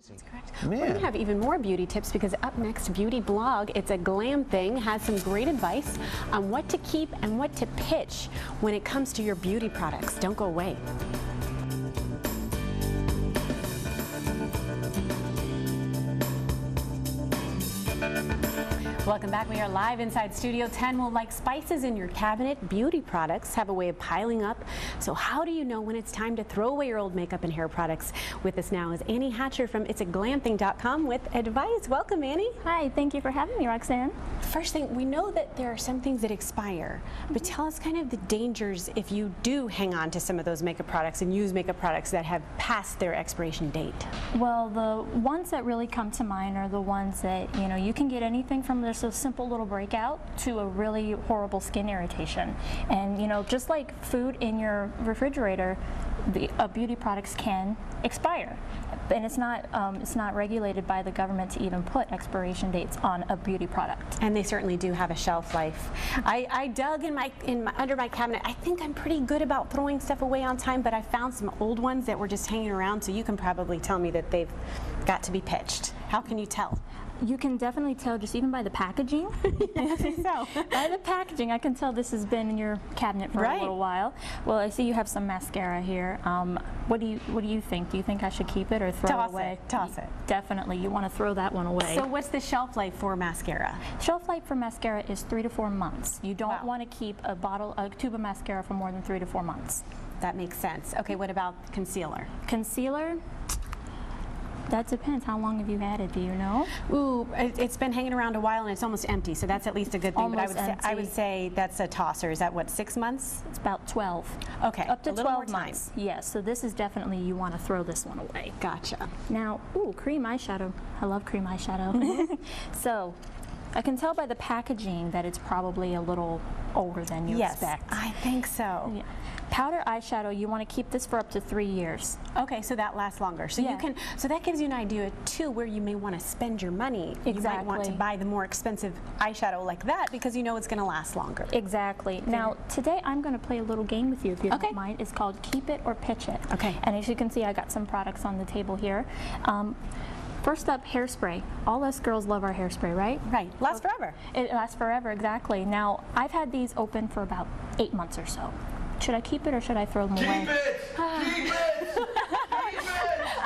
That's correct. Man. We're going to have even more beauty tips because up next, Beauty Blog, it's a glam thing, has some great advice on what to keep and what to pitch when it comes to your beauty products. Don't go away. Welcome back. We are live inside Studio 10. Well, like spices in your cabinet, beauty products have a way of piling up. So how do you know when it's time to throw away your old makeup and hair products? With us now is Annie Hatcher from itsaglamthing.com with advice. Welcome, Annie. Hi, thank you for having me, Roxanne. First thing, we know that there are some things that expire, but tell us kind of the dangers if you do hang on to some of those makeup products and use makeup products that have passed their expiration date. Well, the ones that really come to mind are the ones that, you can get anything from this a simple little breakout to a really horrible skin irritation. And, just like food in your refrigerator, beauty products can expire. And it's not regulated by the government to even put expiration dates on a beauty product. And they certainly do have a shelf life. I dug under my cabinet. I think I'm pretty good about throwing stuff away on time, but I found some old ones that were just hanging around, so you can probably tell me that they've got to be pitched. How can you tell? You can definitely tell just even by the packaging. I think so. By the packaging, I can tell this has been in your cabinet for a little while. Well, I see you have some mascara here. What do you think? Do you think I should keep it or throw it away? Toss it. Definitely, you want to throw that one away. So what's the shelf life for mascara? Shelf life for mascara is 3 to 4 months. You don't want to keep a tube of mascara for more than 3 to 4 months. That makes sense. Okay, what about concealer? Concealer? That depends. How long have you had it? Do you know? Ooh, it's been hanging around a while and it's almost empty, so that's at least a good thing. Almost but I would say that's a tosser. Is that what, 6 months? It's about 12. Okay, up to a little 12 more time. months. Yes. So this is definitely you want to throw this one away. Gotcha. Now, ooh, cream eyeshadow. I love cream eyeshadow. So, I can tell by the packaging that it's probably a little older than you expect. Yes, I think so. Yeah. Powder eyeshadow, you want to keep this for up to 3 years. Okay, so that lasts longer. So so that gives you an idea too where you may want to spend your money. Exactly. You might want to buy the more expensive eyeshadow like that because you know it's going to last longer. Exactly. Now, today I'm going to play a little game with you if you don't mind. It's called Keep It or Pitch It. Okay. And as you can see, I got some products on the table here. First up, hairspray. All us girls love our hairspray, right? Right. Lasts forever. It lasts forever, exactly. Now, I've had these open for about 8 months or so. Should I keep it or should I throw them away? Keep it! Keep it! Keep it!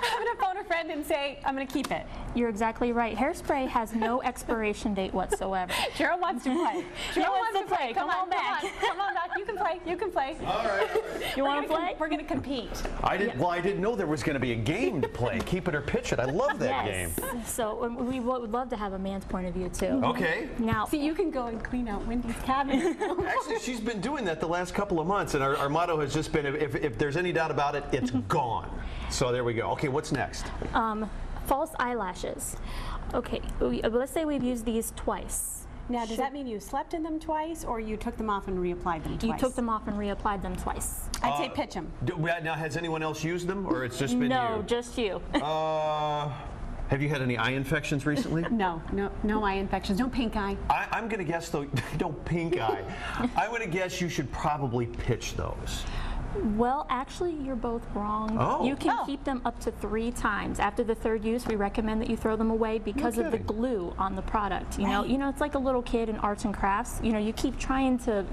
I'm going to phone a friend and say, I'm going to keep it. You're exactly right. Hairspray has no expiration date whatsoever. Gerald wants to play. Gerald wants to play. Come on back. Come on back. You can play. You can play. All right. You want to play? We're going to compete. Well, I didn't know there was going to be a game to play. Keep it or pitch it. I love that game. So we would love to have a man's point of view too. Okay. Now, see, you can go and clean out Wendy's cabinet. Actually, she's been doing that the last couple of months, and our motto has just been, if there's any doubt about it, it's gone. So there we go. Okay, what's next? false eyelashes. Okay, let's say we've used these twice. Now, does that mean you slept in them twice, or you took them off and reapplied them twice? You took them off and reapplied them twice. I'd say pitch them. Now, has anyone else used them, or it's just been you? No, just you. Have you had any eye infections recently? No eye infections. No pink eye. I'm going to guess, though, don't pink eye. I'm going to guess you should probably pitch those. Well, actually, you're both wrong. Oh. You can keep them up to 3 times. After the 3rd use, we recommend that you throw them away because of the glue on the product. You know, it's like a little kid in arts and crafts. You know, you keep trying to,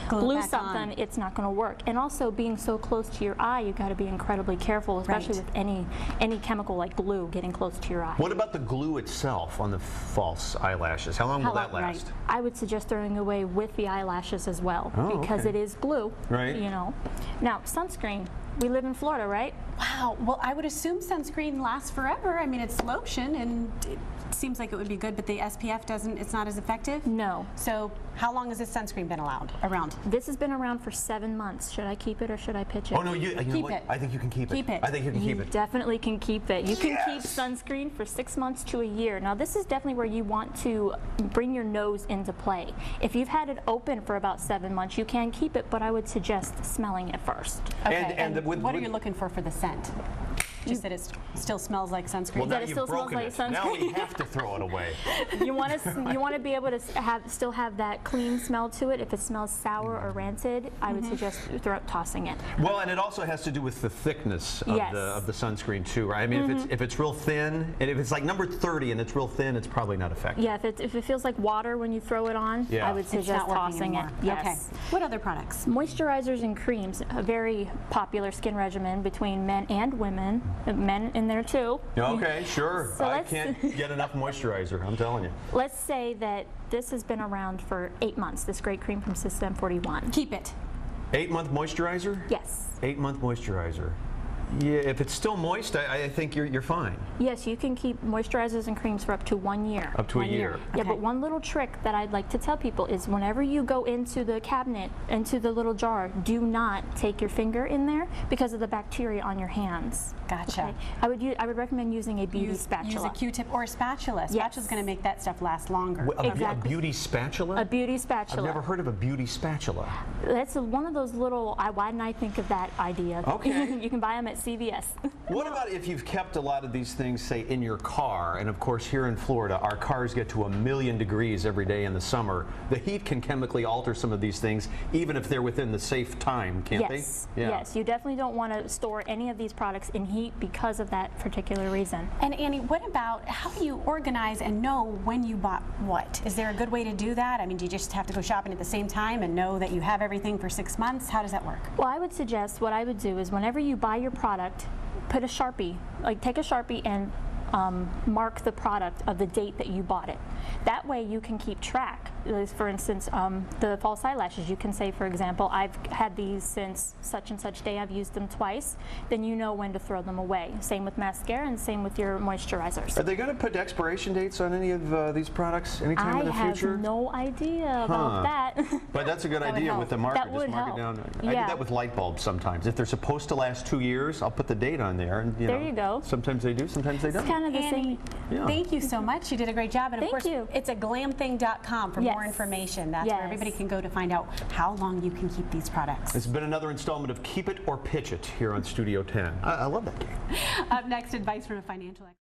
glue something, it's not going to work. And also, being so close to your eye, you've got to be incredibly careful, especially with any chemical like glue getting close to your eye. What about the glue itself on the false eyelashes? How long will that last? I would suggest throwing away with the eyelashes as well, because it is glue. Right. Now, sunscreen. We live in Florida, right? Wow. Well, I would assume sunscreen lasts forever. I mean, it's lotion, and it seems like it would be good, but the SPF doesn't. It's not as effective. No. So, how long has this sunscreen been around? This has been around for 7 months. Should I keep it or should I pitch it? Oh no, you know what? I think you can keep it. Keep it. I think you can keep it. Definitely can keep it. You can keep sunscreen for 6 months to a year. Now, this is definitely where you want to bring your nose into play. If you've had it open for about 7 months, you can keep it, but I would suggest smelling it first. Okay. And what are you looking for the scent? Just that it still smells like sunscreen. Well, now That it you've still smells broken like it. Now sunscreen. we have to throw it away. You want to be able to still have that clean smell to it. If it smells sour or rancid, I would suggest tossing it. Well, and it also has to do with the thickness of, Yes. the sunscreen too, right? I mean, if it's real thin, and if it's like number 30 and it's real thin, it's probably not effective. Yeah, if it feels like water when you throw it on, Yeah. I would It's suggest not working tossing it. anymore. Yes. Okay. What other products? Moisturizers and creams, a very popular skin regimen between men and women. Men in there too. Okay, sure. So I let's- can't get enough moisturizer, I'm telling you. Let's say that this has been around for 8 months, this great cream from System 41. Keep it. 8-month moisturizer? Yes. 8-month moisturizer. Yeah, if it's still moist, I think you're fine. Yes, you can keep moisturizers and creams for up to 1 year. Up to a 1 year. year. Yeah, Okay. but one little trick that I'd like to tell people is whenever you go into the cabinet, into the little jar, do not take your finger in there because of the bacteria on your hands. Gotcha. Okay? I would recommend using a beauty spatula. Use a Q-tip or a spatula. Spatula's going to make that stuff last longer. A Exactly. beauty spatula? A beauty I've spatula. never heard of a beauty spatula. That's one of those little, why didn't I think of that idea? Okay. You can buy them at CVS. What about if you've kept a lot of these things, say, in your car? And of course, here in Florida, our cars get to 1,000,000 degrees every day in the summer. The heat can chemically alter some of these things, even if they're within the safe time, can't Yes. they? Yes. You definitely don't want to store any of these products in heat because of that particular reason. And Annie, what about how do you organize and know when you bought what? Is there a good way to do that? I mean, do you just have to go shopping at the same time and know that you have everything for 6 months? How does that work? Well, I would suggest what I would do is whenever you buy your product, put a Sharpie, like take a Sharpie and mark the product of the date that you bought it. That way you can keep track. For instance, the false eyelashes, you can say, for example, I've had these since such and such day, I've used them twice, then you know when to throw them away. Same with mascara and same with your moisturizers. Are they going to put expiration dates on any of these products anytime in the I future? have no idea about that. But that's a good That would idea help. with the marker. That Just would mark help. it down. I do Yeah. that with light bulbs sometimes. If they're supposed to last 2 years, I'll put the date on there. And There you go. Sometimes they do, sometimes they don't. It's kind of the Annie, same. Yeah. thank you so much. You did a great job. And of Thank course, you. it's a glamthing.com for more Yes. information. That's where Yes. everybody can go to find out how long you can keep these products. It's been another installment of Keep It or Pitch It here on Studio 10. I love that game. Up next, advice from a financial expert.